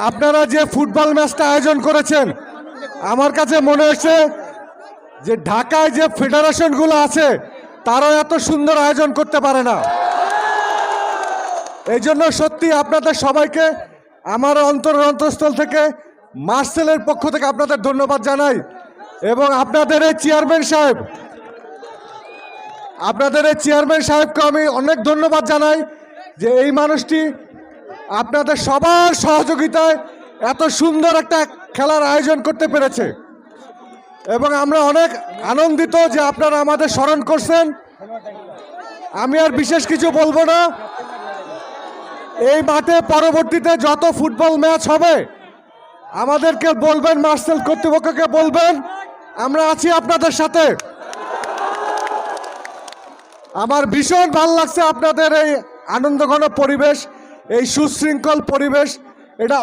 আপনারা যে ফুটবল ম্যাচটা আয়োজন করেছেন, আমার কাছে মনে হচ্ছে যে ঢাকায় যে ফেডারেশনগুলো আছে তারাও এত সুন্দর আয়োজন করতে পারে না। এই জন্য সত্যি আপনাদের সবাইকে আমার অন্তঃস্থল থেকে মার্সেলের পক্ষ থেকে আপনাদের ধন্যবাদ জানাই। এবং আপনাদের এই চেয়ারম্যান সাহেবকে আমি অনেক ধন্যবাদ জানাই যে এই মানুষটি আপনাদের সবার সহযোগিতায় এত সুন্দর একটা খেলার আয়োজন করতে পেরেছে। এবং আমরা অনেক আনন্দিত যে আপনারা আমাদের স্মরণ করছেন। আমি আর বিশেষ কিছু বলবো না। এই মাঠে পরবর্তীতে যত ফুটবল ম্যাচ হবে আমাদেরকে বলবেন, মার্সেল কর্তৃপক্ষকে বলবেন, আমরা আছি আপনাদের সাথে। আমার ভীষণ ভালো লাগছে আপনাদের এই আনন্দঘন পরিবেশ, এই সুশৃঙ্খল পরিবেশ। এটা